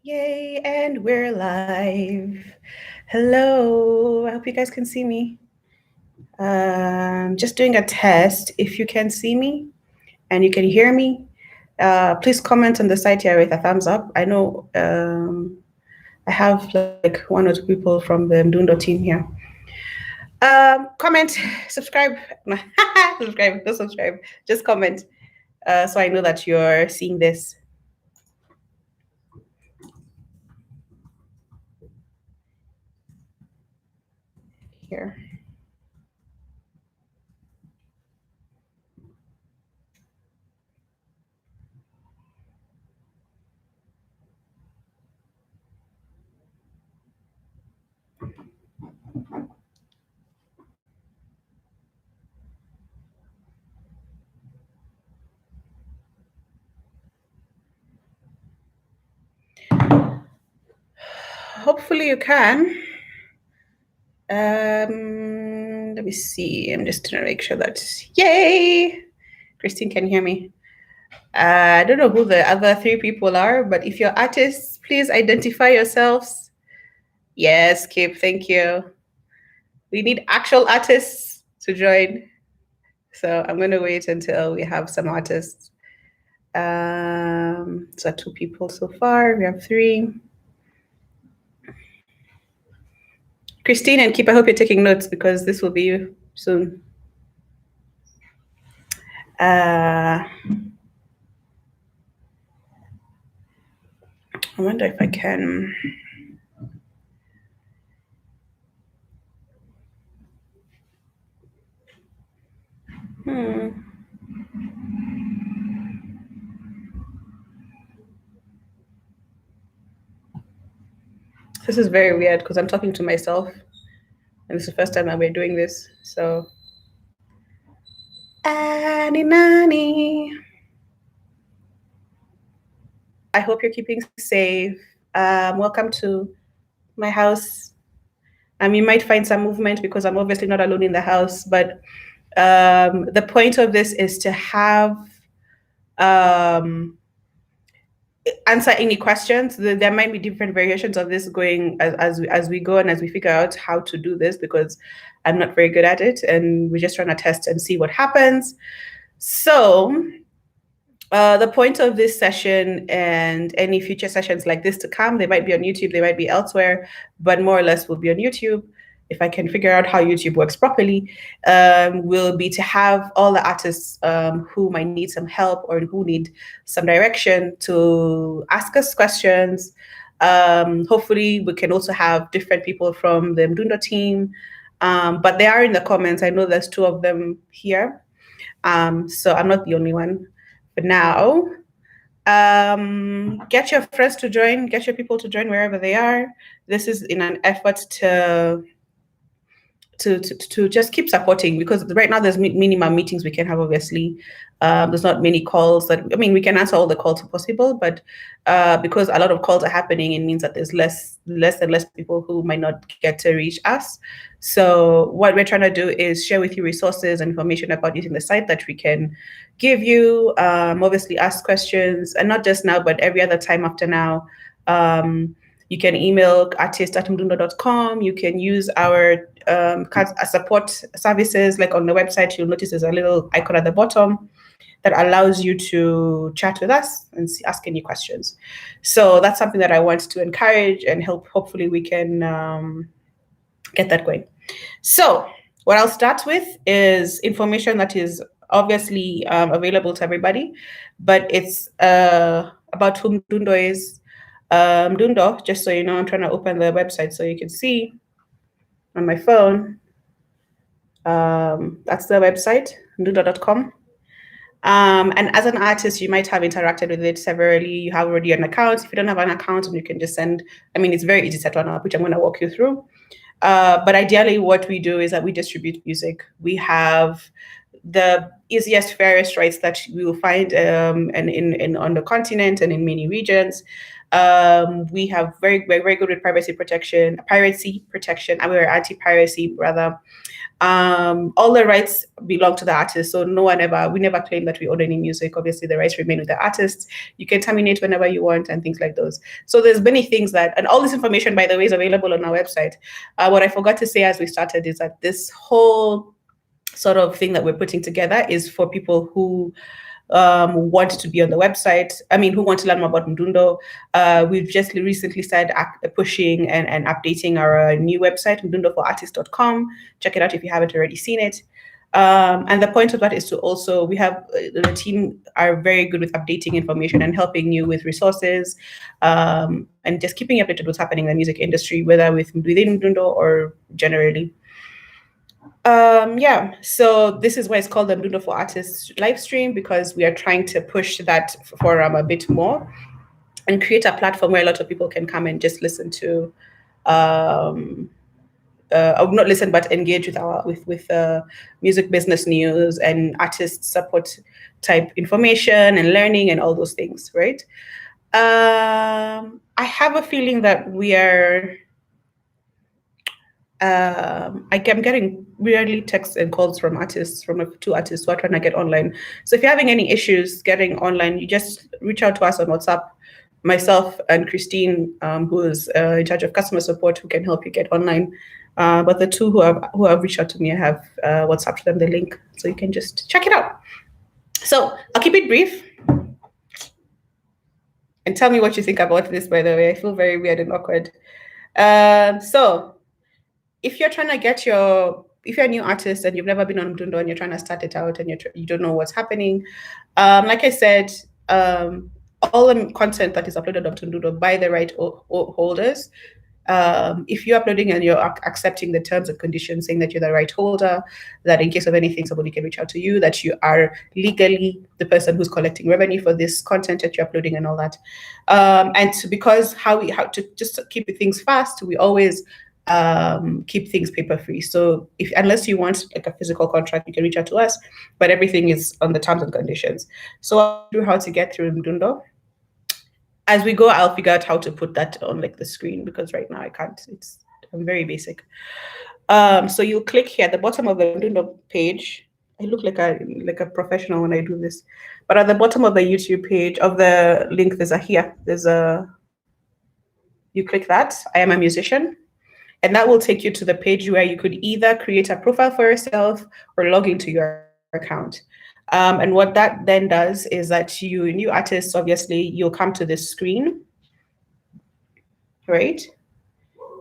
Yay, and we're live. Hello, I hope you guys can see me. Just doing a test. If you can see me and you can hear me, please comment on the site here with a thumbs up. I know I have like one or two people from the Mdundo team here. Comment, subscribe. Subscribe, don't subscribe. Just comment so I know that you're seeing this. Here. Hopefully you can. Let me see. I'm just trying to make sure that, yay! Christine can hear me. I don't know who the other three people are, but if you're artists, please identify yourselves. Yes, Kip, thank you. We need actual artists to join. So I'm going to wait until we have some artists. So 2 people so far. We have 3. Christine and Kip, I hope you're taking notes because this will be you soon. I wonder if I can. This is very weird because I'm talking to myself, and this is the first time that we're doing this. So, nani. I hope you're keeping safe. Welcome to my house. You might find some movement because I'm obviously not alone in the house, but the point of this is to have answer any questions. There might be different variations of this going as we go and as we figure out how to do this, because I'm not very good at it and we're just trying to test and see what happens. So the point of this session and any future sessions like this to come, they might be on YouTube, they might be elsewhere, but more or less will be on YouTube. If I can figure out how YouTube works properly, will be to have all the artists who might need some help or who need some direction to ask us questions. Hopefully, we can also have different people from the Mdundo team, but they are in the comments. I know there's 2 of them here, so I'm not the only one. But now, get your friends to join, get your people to join wherever they are. This is in an effort to just keep supporting, because right now there's minimum meetings we can have, obviously. There's not many calls that, we can answer all the calls possible, but because a lot of calls are happening, it means that there's less and less people who might not get to reach us. So what we're trying to do is share with you resources and information about using the site that we can give you, obviously ask questions, and not just now, but every other time after now. You can email artist@mdundo.com. You can use our support services, like on the website. You'll notice there's a little icon at the bottom that allows you to chat with us and ask any questions. So that's something that I want to encourage and help. Hopefully we can get that going. So what I'll start with is information that is obviously available to everybody, but it's about who Mdundo is. Mdundo, just so you know, I'm trying to open the website so you can see on my phone. That's the website, mdundo.com. And as an artist, you might have interacted with it severally. You have already an account. If you don't have an account, you can just send, it's very easy to set one up, which I'm going to walk you through. But ideally, what we do is that we distribute music. We have the easiest, fairest rights that we will find and on the continent and in many regions. We have very good with piracy protection, and we're anti-piracy rather. All the rights belong to the artist, so we never claim that we own any music. Obviously, the rights remain with the artists. You can terminate whenever you want and things like those. So there's many things and all this information, by the way, is available on our website. What I forgot to say as we started is that this whole sort of thing that we're putting together is for people who want to be on the website. I mean, who want to learn more about Mdundo. We've just recently started pushing and updating our new website, MdundoForArtist.com. Check it out if you haven't already seen it. And the point of that is to also, the team are very good with updating information and helping you with resources, and just keeping you updated with what's happening in the music industry, whether within Mdundo or generally. So this is why it's called the Mdundo for Artists live stream, because we are trying to push that forum a bit more and create a platform where a lot of people can come and just listen to, not listen, but engage with music business news and artist support type information and learning and all those things, right? I have a feeling that we are. I'm getting rarely texts and calls from two artists who are trying to get online. So if you're having any issues getting online, you just reach out to us on WhatsApp. Myself and Christine, who is in charge of customer support, who can help you get online. But the two who have reached out to me, I have WhatsApped them the link, so you can just check it out. So I'll keep it brief. And tell me what you think about this, by the way. I feel very weird and awkward. So if you're trying to if you're a new artist and you've never been on Mdundo and you're trying to start it out and you don't know what's happening, like I said, all the content that is uploaded onto Mdundo by the right holders, if you're uploading and you're accepting the terms and conditions, saying that you're the right holder, that in case of anything, somebody can reach out to you, that you are legally the person who's collecting revenue for this content that you're uploading and all that. Because how to just keep things fast, we always keep things paper free. So unless you want like a physical contract, you can reach out to us, but everything is on the terms and conditions. So I'll do how to get through Mdundo. As we go, I'll figure out how to put that on like the screen, because right now I can't. I'm very basic. So you'll click here at the bottom of the Mdundo page. I look like a professional when I do this, but at the bottom of the YouTube page of the link, you click that. I am a musician. And that will take you to the page where you could either create a profile for yourself or log into your account. And what that then does is that new artists, obviously, you'll come to this screen, right?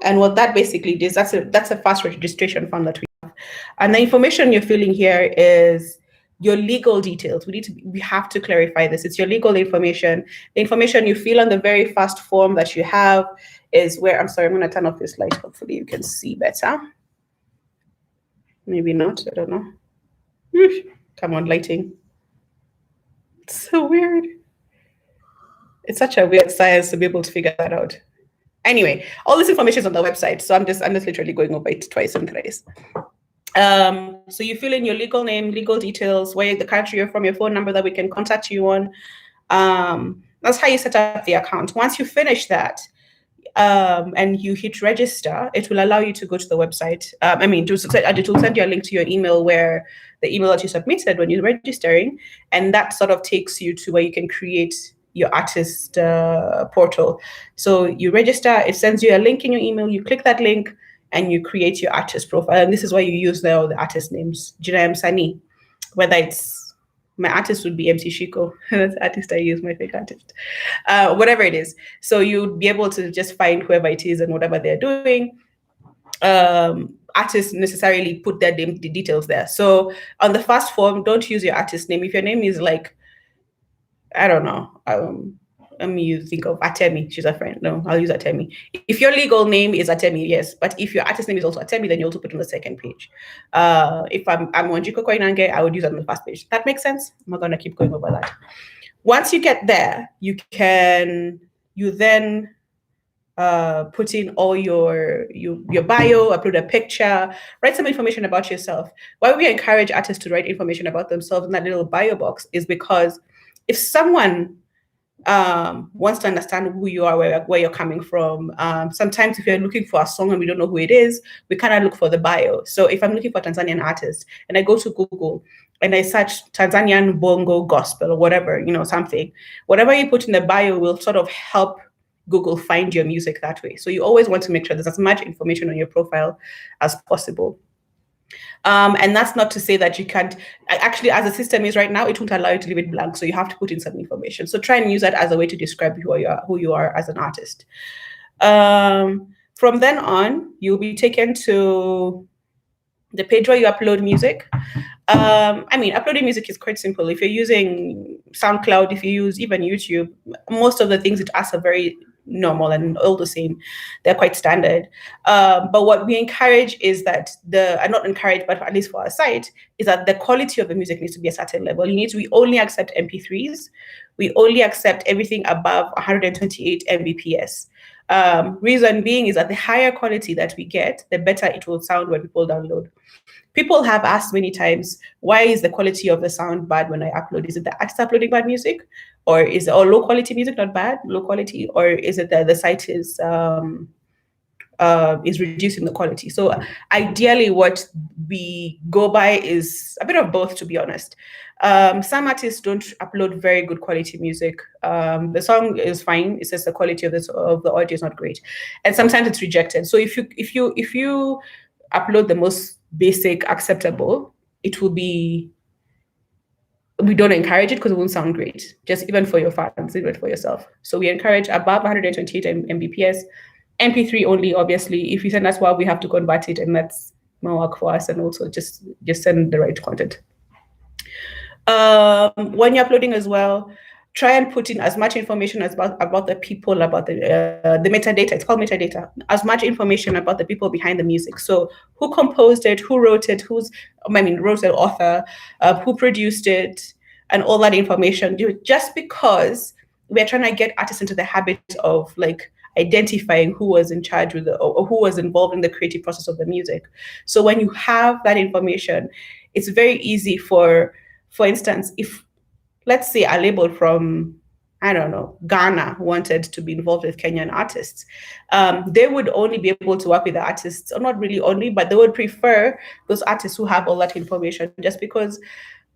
And what that basically does, that's a fast registration form that we have. And the information you're filling here is your legal details. We have to clarify this. It's your legal information. The information you fill on the very first form that you have is where, I'm sorry, I'm going to turn off this light. Hopefully you can see better. Maybe not, I don't know. Come on, lighting. It's so weird. It's such a weird science to be able to figure that out. Anyway, all this information is on the website. So I'm just literally going over it twice and thrice. So you fill in your legal name, legal details, where the country you're from, your phone number that we can contact you on. That's how you set up the account. Once you finish that, and you hit register, it will allow you to go to the website. It will send you a link to your email, where the email that you submitted when you're registering, and that sort of takes you to where you can create your artist portal. So you register, it sends you a link in your email, you click that link, and you create your artist profile. And this is why you use all the artist names, Jina Msani, whether it's, my artist would be MC Shiko. That's the artist I use, my fake artist. Whatever it is. So you'd be able to just find whoever it is and whatever they're doing. Artists necessarily put their name, the details there. So on the first form, don't use your artist name. If your name is like, I don't know, let me think of Atemi, she's a friend. No, I'll use Atemi. If your legal name is Atemi, yes. But if your artist name is also Atemi, then you also put it on the second page. If I'm Wanjiko Koinange, I would use it on the first page. That makes sense? I'm not gonna keep going over that. Once you get there, you then put in all your bio, upload a picture, write some information about yourself. Why we encourage artists to write information about themselves in that little bio box is because if someone wants to understand who you are, where you're coming from. Sometimes if you're looking for a song and we don't know who it is, we kind of look for the bio. So if I'm looking for a Tanzanian artist and I go to Google and I search Tanzanian bongo gospel or whatever, something, whatever you put in the bio will sort of help Google find your music that way. So you always want to make sure there's as much information on your profile as possible. And that's not to say that you can't, actually, as the system is right now, it won't allow you to leave it blank. So you have to put in some information. So try and use that as a way to describe who you are as an artist. From then on, you'll be taken to the page where you upload music. Uploading music is quite simple. If you're using SoundCloud, if you use even YouTube, most of the things it asks are very normal and all the same. They're quite standard. But what we encourage is that not encourage, but at least for our site, is that the quality of the music needs to be a certain level. We only accept MP3s. We only accept everything above 128 Mbps. Reason being is that the higher quality that we get, the better it will sound when people download. People have asked many times, why is the quality of the sound bad when I upload? Is it the artist uploading bad music? Or is it low quality music, not bad, low quality? Or is it that the site is reducing the quality? So ideally what we go by is a bit of both, to be honest. Some artists don't upload very good quality music. The song is fine, it's just the quality of the audio is not great. And sometimes it's rejected. So if you upload the most basic acceptable, it will be, we don't encourage it because it won't sound great, just even for your fans, even for yourself. So we encourage above 128 Mbps, MP3 only, obviously. If you send us we have to convert it, and that's more work for us, and also just send the right content. When you're uploading as well, try and put in as much information as about the people, about the metadata. It's called metadata. As much information about the people behind the music. So who composed it, who wrote it, wrote the author, who produced it, and all that information. Just because we're trying to get artists into the habit of identifying who was in charge or who was involved in the creative process of the music. So when you have that information, it's very easy for instance, if let's say a label from, I don't know, Ghana wanted to be involved with Kenyan artists, they would only be able to work with the artists, or not really only, but they would prefer those artists who have all that information, just because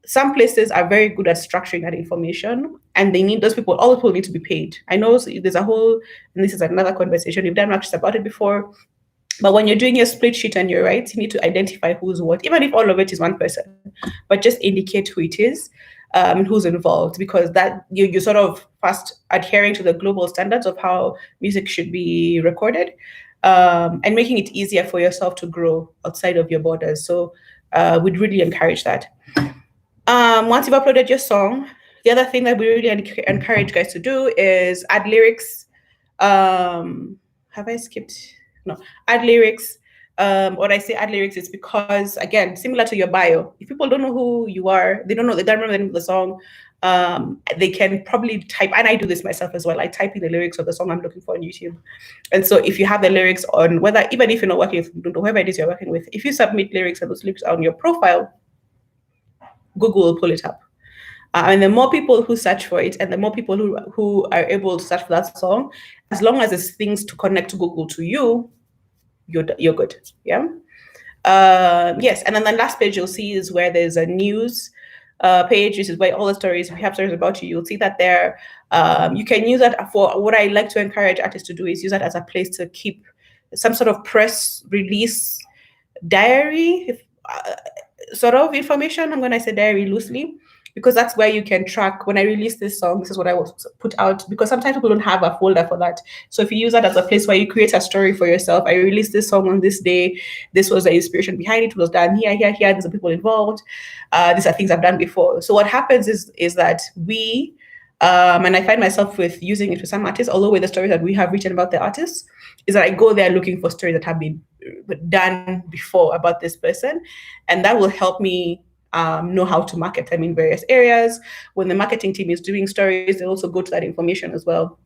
some places are very good at structuring that information, and they need those people. All people need to be paid. I know there's a whole, and this is another conversation, we've done much about it before, but when you're doing your split sheet and your rights, you need to identify who's what, even if all of it is one person, but just indicate who it is. Who's involved, because that you're sort of fast adhering to the global standards of how music should be recorded, and making it easier for yourself to grow outside of your borders. So we'd really encourage that. Once you've uploaded your song, the other thing that we really encourage guys to do is add lyrics. Have I skipped? No, add lyrics. When I say add lyrics, it's because, again, similar to your bio, if people don't know who you are, they don't remember the name of the song, they can probably type, and I do this myself as well, I type in the lyrics of the song I'm looking for on YouTube. And so if you have the lyrics on, even if you're not working with whoever it is you're working with, if you submit lyrics and those lyrics are on your profile, Google will pull it up. And the more people who search for it, and the more people who are able to search for that song, as long as there's things to connect to Google to you, you're good. Yeah. Yes. And then the last page you'll see is where there's a news page. This is where all the stories, we have stories about you. You'll see that there. You can use that for, what I like to encourage artists to do is use that as a place to keep some sort of press release diary, sort of information. I'm going to say diary loosely, because that's where you can track, when I release this song, this is what I will put out, because sometimes people don't have a folder for that. So if you use that as a place where you create a story for yourself, I released this song on this day, this was the inspiration behind it, was done here, there's the people involved, these are things I've done before. So what happens is that we, and I find myself with using it for some artists, although with the stories that we have written about the artists, is that I go there looking for stories that have been done before about this person, and that will help me know how to market them in various areas. When the marketing team is doing stories, they also go to that information as well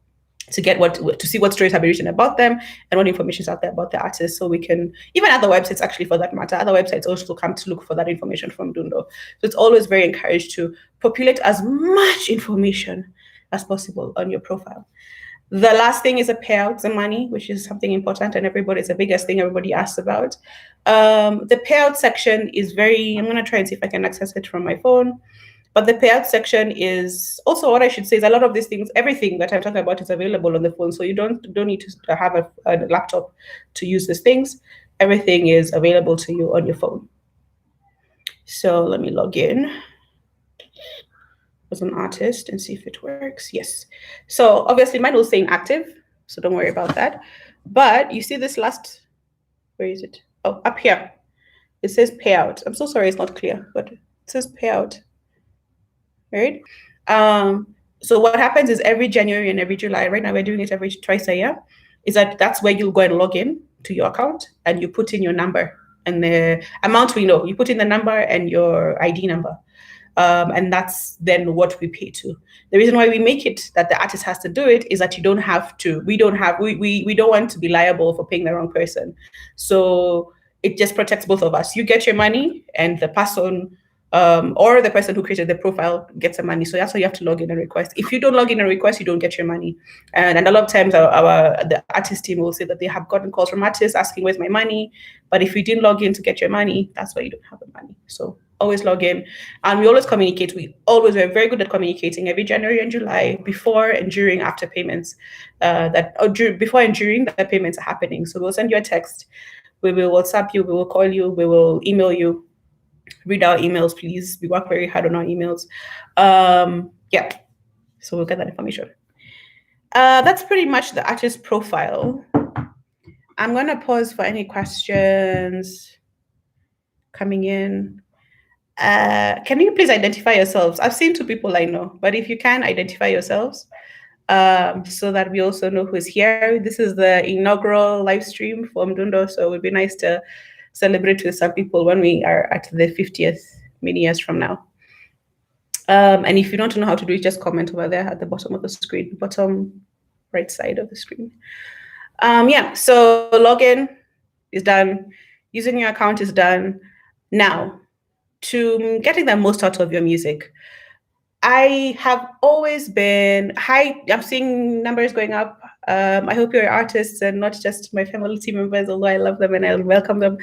to get to see what stories have been written about them and what information is out there about the artist. So we can, even other websites actually for that matter, other websites also come to look for that information from Dundo. So it's always very encouraged to populate as much information as possible on your profile. The last thing is a payout, the money, which is something important and it's the biggest thing everybody asks about. The payout section is I'm going to try and see if I can access it from my phone. But the payout section is also, what I should say is a lot of these things, everything that I'm talking about is available on the phone. So you don't need to have a laptop to use these things. Everything is available to you on your phone. So let me log in as an artist and see if it works. Yes. So obviously mine was saying active, so don't worry about that. But you see this last, where is it? Oh, up here. It says payout. I'm so sorry it's not clear, but it says payout. Right? So what happens is every January and every July, right now we're doing it twice a year, is that's where you'll go and log in to your account and you put in your number and the amount we know. You put in the number and your ID number. And that's then what we pay to. The reason why we make it that the artist has to do it is that you don't have to. We don't want to be liable for paying the wrong person. So it just protects both of us. You get your money, and the person or the person who created the profile gets the money. So that's why you have to log in and request. If you don't log in and request, you don't get your money. And a lot of times the artist team will say that they have gotten calls from artists asking, where's my money? But if you didn't log in to get your money, that's why you don't have the money. So always log in. And we always communicate. We're very good at communicating every January and July, before and during, after payments, before and during the payments are happening. So we'll send you a text. We will WhatsApp you. We will call you. We will email you. Read our emails, please. We work very hard on our emails. Yeah, so we'll get that information. That's pretty much the artist profile. I'm going to pause for any questions coming in. Can you please identify yourselves? I've seen two people I know, but if you can, identify yourselves so that we also know who's here. This is the inaugural live stream for Mdundo, so it would be nice to celebrate with some people when we are at the 50th many years from now. And if you don't know how to do it, just comment over there at the bottom of the screen, bottom right side of the screen. Yeah, so login is done. Using your account is done. Now, to getting the most out of your music, I have always been, I'm seeing numbers going up. I hope you're artists and not just my family team members, although I love them and I welcome them.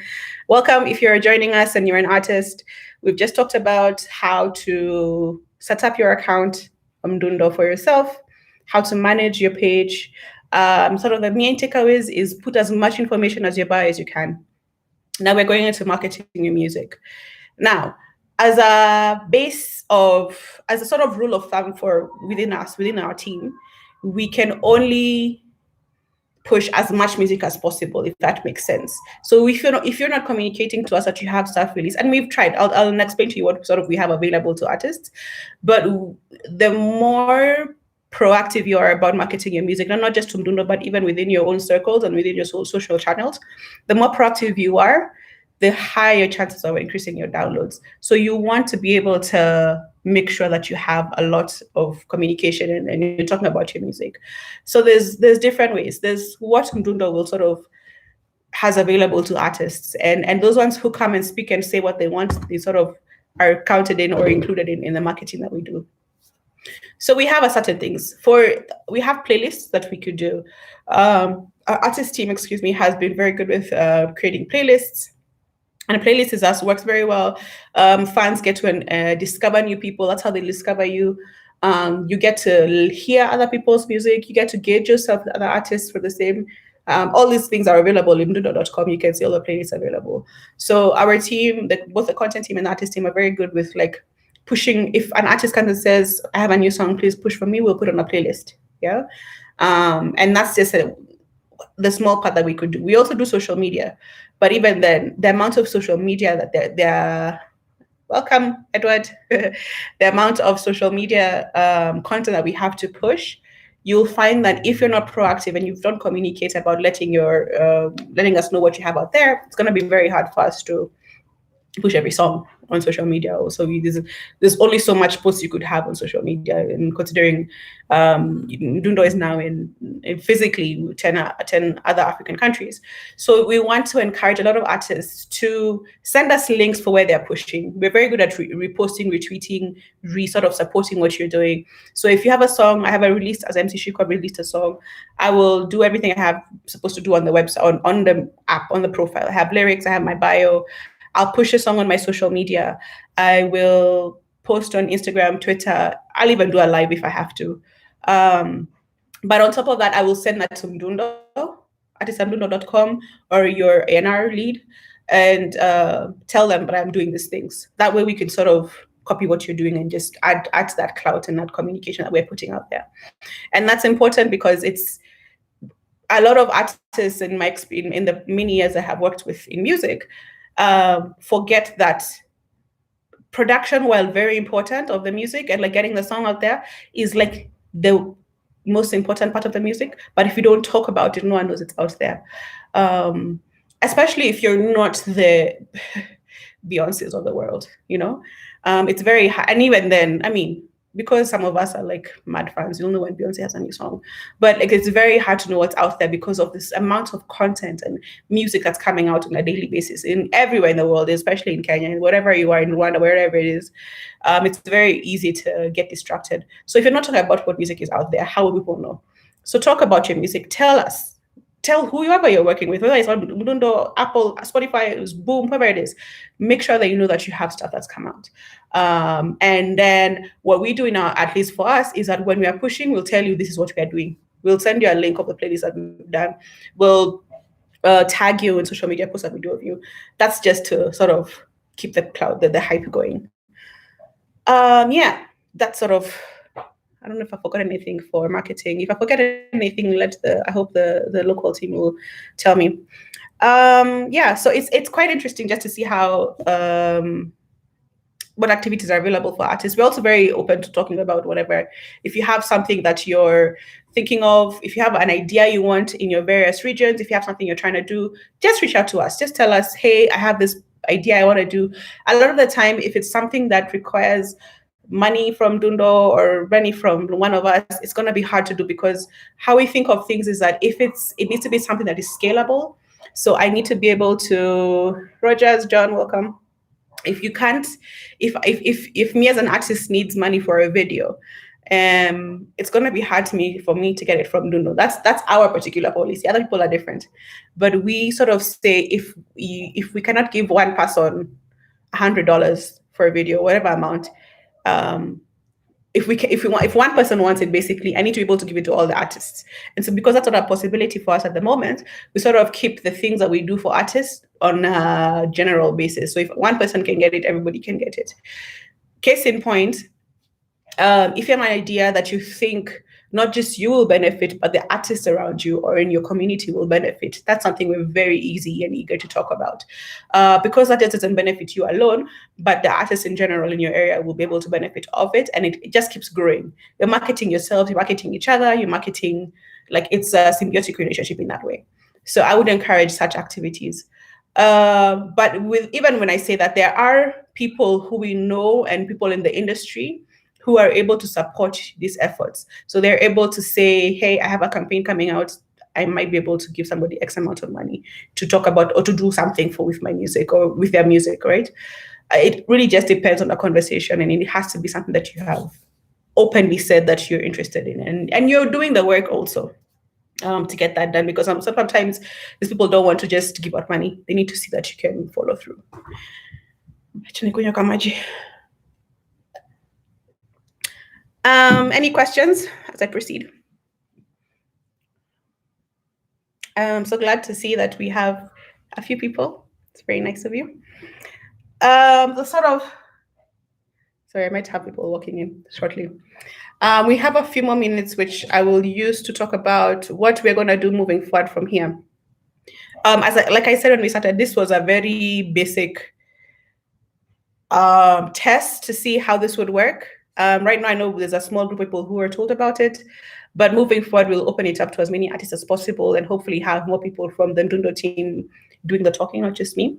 Welcome if you're joining us and you're an artist. We've just talked about how to set up your account on Mdundo for yourself, how to manage your page. Sort of the main takeaways is put as much information as your buyer as you can. Now we're going into marketing your music. Now, as a sort of rule of thumb for within our team, we can only push as much music as possible, if that makes sense. So if you're not communicating to us that you have stuff released, and we've tried, I'll explain to you what sort of we have available to artists, but the more proactive you are about marketing your music, not just to Mdundo, but even within your own circles and within your social channels, the more proactive you are, the higher chances of increasing your downloads. So you want to be able to make sure that you have a lot of communication and you're talking about your music. So there's different ways. There's what Mdundo will sort of has available to artists, and those ones who come and speak and say what they want, they sort of are counted in or included in the marketing that we do. So we have certain things. We have playlists that we could do. Our artist team, has been very good with creating playlists. And a playlist works very well. Fans get to discover new people. That's how they discover you. You get to hear other people's music. You get to gauge yourself with other artists for the same. All these things are available in mdundo.com. You can see all the playlists available. So our team, both the content team and the artist team, are very good with pushing. If an artist comes and says, I have a new song, please push for me, we'll put on a playlist. Yeah. And that's just the small part that we could do. We also do social media. But even then, the amount of social media that they're welcome, Edward. The amount of social media content that we have to push, you'll find that if you're not proactive and you don't communicate about letting us know what you have out there, it's going to be very hard for us to push every song on social media. Also, there's only so much posts you could have on social media, and considering Dundo is now in physically 10 other African countries. So we want to encourage a lot of artists to send us links for where they're pushing. We're very good at reposting, retweeting, sort of supporting what you're doing. So if you have a song, I have a release, as MC Shiko released a song, I will do everything I have supposed to do on the website, on the app, on the profile. I have lyrics, I have my bio, I'll push a song on my social media. I will post on Instagram, Twitter. I'll even do a live if I have to. But on top of that, I will send that to Mdundo, artistmdundo.com, or your A&R lead, and tell them that I'm doing these things. That way we can sort of copy what you're doing and just add that clout and that communication that we're putting out there. And that's important because it's a lot of artists in the many years I have worked with in music, forget that production, while very important of the music and like getting the song out there, is like the most important part of the music. But if you don't talk about it, no one knows it's out there. Especially if you're not the Beyoncés of the world, you know? It's very hard. And even then, I mean, because some of us are like mad fans, you'll know when Beyonce has a new song. But like, it's very hard to know what's out there because of this amount of content and music that's coming out on a daily basis in everywhere in the world, especially in Kenya, and wherever you are in Rwanda, wherever it is. It's very easy to get distracted. So if you're not talking about what music is out there, how will people know? So talk about your music. Tell us. Tell whoever you're working with, whether it's on Mdundo, Apple, Spotify, Boom, whoever it is, make sure that you know that you have stuff that's come out. And then what we do now, at least for us, is that when we are pushing, we'll tell you this is what we are doing. We'll send you a link of the playlist that we've done. We'll tag you in social media posts that we do of you. That's just to sort of keep the hype going. Yeah, that's sort of, I don't know if I forgot anything for marketing. If I forget anything, I hope the local team will tell me. Yeah, so it's quite interesting just to see how what activities are available for artists. We're also very open to talking about whatever. If you have something that you're thinking of, if you have an idea you want in your various regions, if you have something you're trying to do, just reach out to us. Just tell us, hey, I have this idea I want to do. A lot of the time, if it's something that requires money from Dundo or money from one of us, it's going to be hard to do, because how we think of things is that it needs to be something that is scalable. So I need to be able to, Rogers, John, welcome. If you can't, if me as an artist needs money for a video, it's going to be hard for me to get it from Dundo. That's our particular policy. Other people are different, but we sort of say if we cannot give one person $100 for a video, whatever amount, if one person wants it, basically, I need to be able to give it to all the artists. And so because that's not a possibility for us at the moment, we sort of keep the things that we do for artists on a general basis. So if one person can get it, everybody can get it. Case in point, if you have an idea that you think not just you will benefit, but the artists around you or in your community will benefit, that's something we're very easy and eager to talk about. Because that doesn't benefit you alone, but the artists in general in your area will be able to benefit of it, and it just keeps growing. You're marketing yourself, you're marketing each other, you're marketing, like, it's a symbiotic relationship in that way. So I would encourage such activities. But even when I say that, there are people who we know and people in the industry who are able to support these efforts. So they're able to say, hey, I have a campaign coming out. I might be able to give somebody X amount of money to talk about or to do something with my music or with their music, right? It really just depends on the conversation, and it has to be something that you have openly said that you're interested in, and you're doing the work also to get that done, because sometimes these people don't want to just give out money. They need to see that you can follow through. Any questions as I proceed? I'm so glad to see that we have a few people. It's very nice of you. Sorry, I might have people walking in shortly. We have a few more minutes, which I will use to talk about what we're going to do moving forward from here. Like I said when we started, this was a very basic test to see how this would work. Right now, I know there's a small group of people who are told about it, but moving forward, we'll open it up to as many artists as possible and hopefully have more people from the Mdundo team doing the talking, not just me.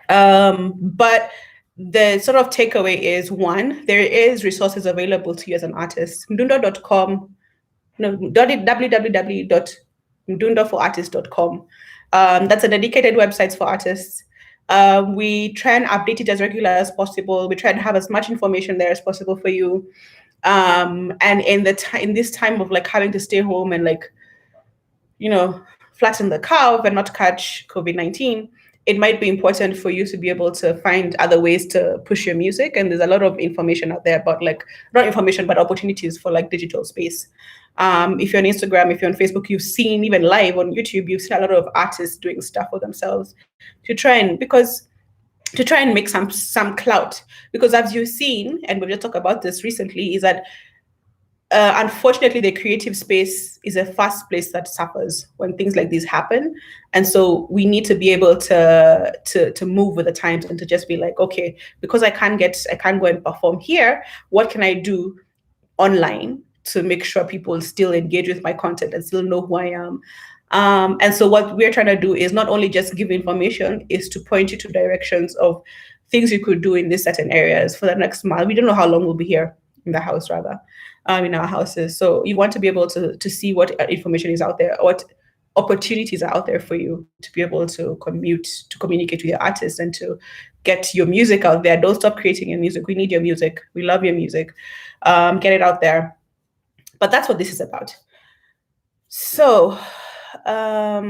But the sort of takeaway is, one, there is resources available to you as an artist. Mdundo.com, no, www.MdundoForArtist.com. That's a dedicated website for artists. We try and update it as regular as possible. We try and have as much information there as possible for you. And in this time of like having to stay home and like, flatten the curve and not catch COVID-19, it might be important for you to be able to find other ways to push your music. And there's a lot of information out there about like, not information, but opportunities for like digital space. If you're on Instagram, if you're on Facebook, you've seen, even live on YouTube, you've seen a lot of artists doing stuff for themselves to try and make some clout. Because as you've seen, and we've just talked about this recently, is that unfortunately, the creative space is a first place that suffers when things like these happen. And so we need to be able to move with the times and to just be like, okay, because I can't go and perform here, what can I do online to make sure people still engage with my content and still know who I am? And so what we're trying to do is not only just give information, is to point you to directions of things you could do in these certain areas for the next month. We don't know how long we'll be here in the house, rather, in our houses. So you want to be able to see what information is out there, what opportunities are out there for you to be able to communicate with your artists and to get your music out there. Don't stop creating your music. We need your music. We love your music. Get it out there. But that's what this is about. So let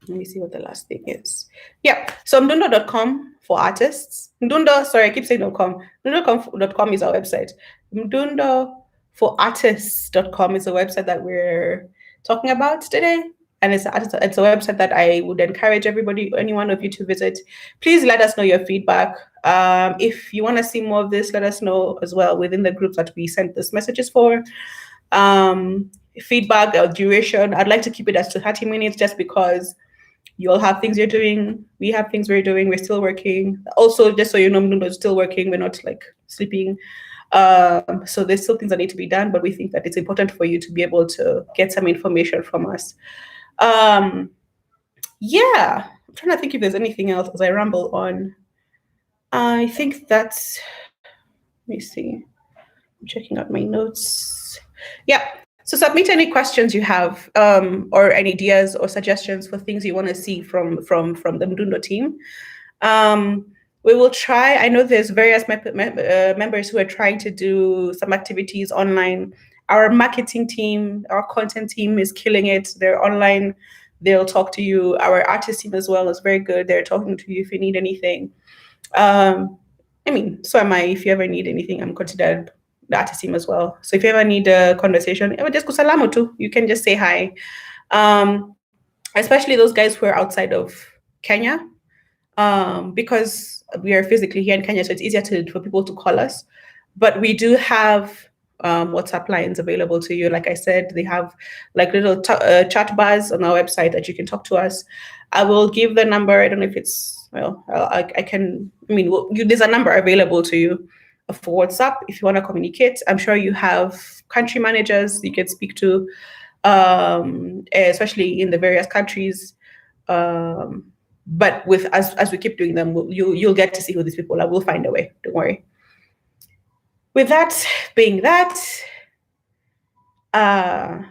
me see what the last thing is. Yeah, so mdundo.com for artists. Mdundo, sorry, I keep saying .com. Mdundo.com is our website. MdundoForArtist.com is a website that we're talking about today. And it's a website that I would encourage any one of you to visit. Please let us know your feedback. If you want to see more of this, let us know as well within the group that we sent these messages for. Feedback or duration, I'd like to keep it as to 30 minutes just because you all have things you're doing. We have things we're doing. We're still working. Also, just so you know, Mdundo is still working. We're not like sleeping. So there's still things that need to be done, but we think that it's important for you to be able to get some information from us. Yeah, I'm trying to think if there's anything else as I ramble on. I think that's, let me see. I'm checking out my notes. Yeah. So submit any questions you have, or any ideas or suggestions for things you want to see from the Mdundo team. We will try. I know there's various members who are trying to do some activities online. Our marketing team, our content team is killing it. They're online. They'll talk to you. Our artist team as well is very good. They're talking to you if you need anything. I mean, so am I. If you ever need anything, I'm considered the artist team as well. So if you ever need a conversation, just kusalamu too. You can just say hi. Especially those guys who are outside of Kenya, because we are physically here in Kenya, so it's easier for people to call us. But we do have WhatsApp lines available to you. Like I said, they have like little chat bars on our website that you can talk to us. I will give the number. I don't know if it's, well, I can, I mean, there's a number available to you for WhatsApp if you want to communicate. I'm sure you have country managers you can speak to, especially in the various countries. But as we keep doing them, you'll get to see who these people are. We'll find a way. Don't worry. With that being that,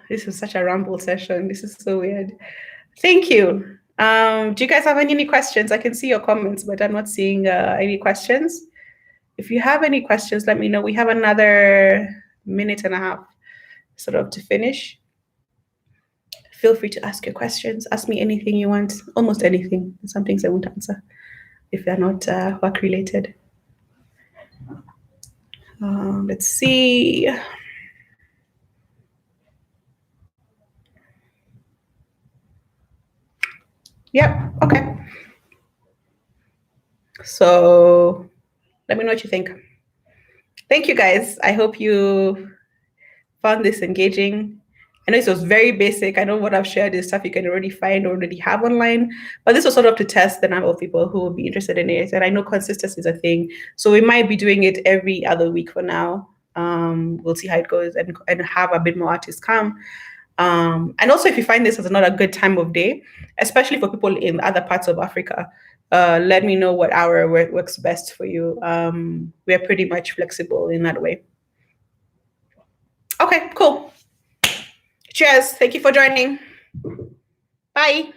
this was such a ramble session. This is so weird. Thank you. Do you guys have any questions? I can see your comments, but I'm not seeing any questions. If you have any questions, let me know. We have another minute and a half sort of to finish. Feel free to ask your questions. Ask me anything you want, almost anything. Some things I won't answer if they're not work related. Let's see. Yep, okay. So let me know what you think. Thank you, guys. I hope you found this engaging. I know this was very basic. I know what I've shared is stuff you can already find or already have online, but this was sort of to test the number of people who will be interested in it. And I know consistency is a thing. So we might be doing it every other week for now. We'll see how it goes and have a bit more artists come. And also, if you find this as not a good time of day, especially for people in other parts of Africa, let me know what hour works best for you. We're pretty much flexible in that way. Okay, cool. Cheers. Thank you for joining. Bye.